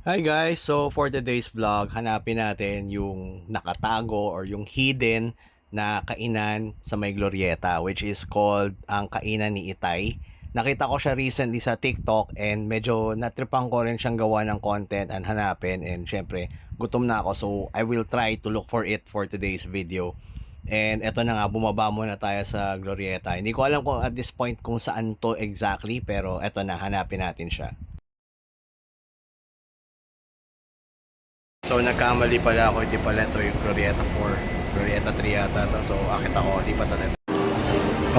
Hi guys! So for today's vlog, hanapin natin yung nakatago or yung hidden na kainan sa may Glorieta, which is called ang Kainan ni Itay. Nakita ko siya recently sa TikTok and medyo natripan ko rin siyang gawa ng content and hanapin, and syempre gutom na ako, so I will try to look for it for today's video. And eto na nga, bumaba muna tayo sa Glorieta. Hindi ko alam kung at this point kung saan to exactly, pero eto na, hanapin natin siya. So nagkamali pala ako, hindi pala ito yung Glorieta 4, Glorieta 3 yata to. So akit ako, di pa to na.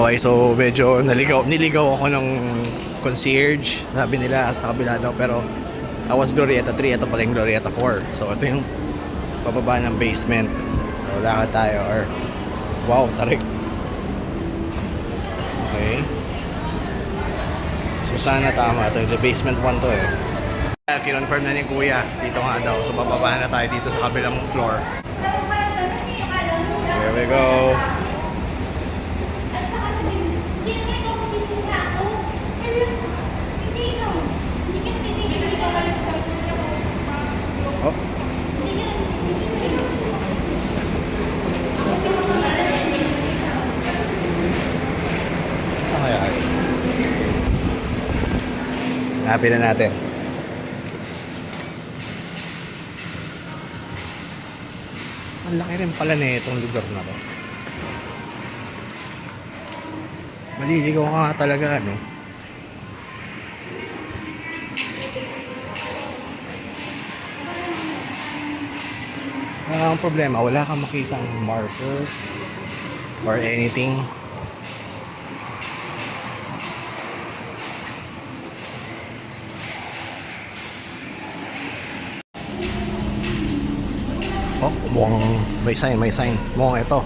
Okay, so medyo niligaw ako ng concierge. Sabi nila sa kabila daw, pero I was Glorieta 3, ito pala yung Glorieta 4. So ito yung pababa ng basement. So lakad tayo, or wow, tarik. Okay. So sana tama, ito yung basement 1 to eh. Kinonfirm na ni Kuya, dito nga daw. So bababa na tayo dito sa kabilang floor. Here we go. Oh. Saan kaya? Hanapin na natin. Ang laki rin pala na itong lugar na to. Maliligaw ka nga talaga, ano? Ang problema, wala kang makitang marker or anything. Oh, mukhang may sign. Mukhang ito.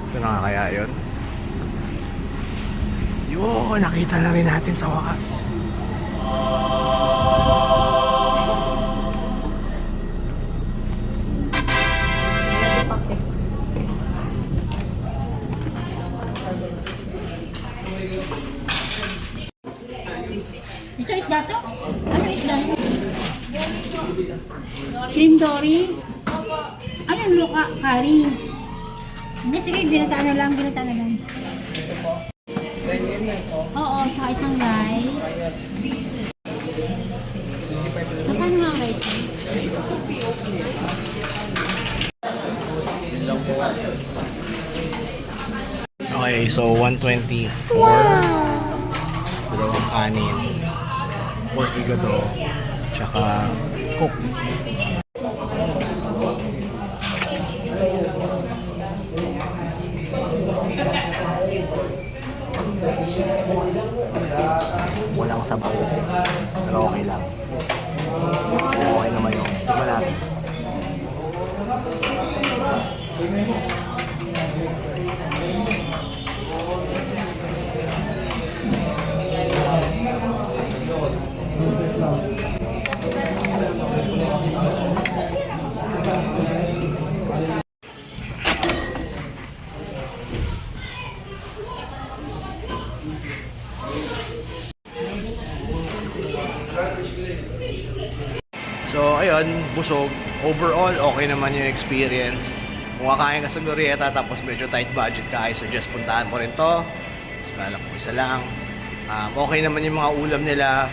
Ito na nga kaya yun. Yun, nakita na rin natin sa wakas. Ito isda to? Ano isda? Cream dory? Ano yung luka? Curry? Hindi, sige, binataan na lang. Oo, saka isang rice. Magkano nga ang rice? Okay, so 124. Dalawang kanin, pork igado, tsaka coke. Walang sabaw, pero okay lang. Okay naman yung tingnan natin. So ayun, busog. Overall, okay naman yung experience. Kung kakain ka sa Glorieta tapos medyo tight budget ka, I suggest puntahan mo rin to. Mas malak mo isa lang. Okay naman yung mga ulam nila.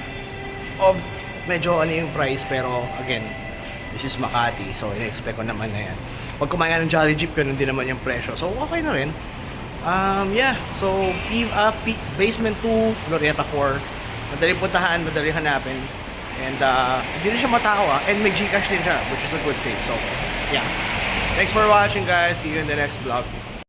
Medyo ano yung price, pero again, this is Makati, so in-expect ko naman na yan. Pag kumain ka ng Jolly Jeep, ganun din naman yung presyo. So okay na rin. Yeah, so basement 2, Glorieta 4. Madaling puntahan, madaling hanapin. And hindi rin siya matao and may Gcash din siya, which is a good thing. So yeah, thanks for watching guys, see you in the next vlog.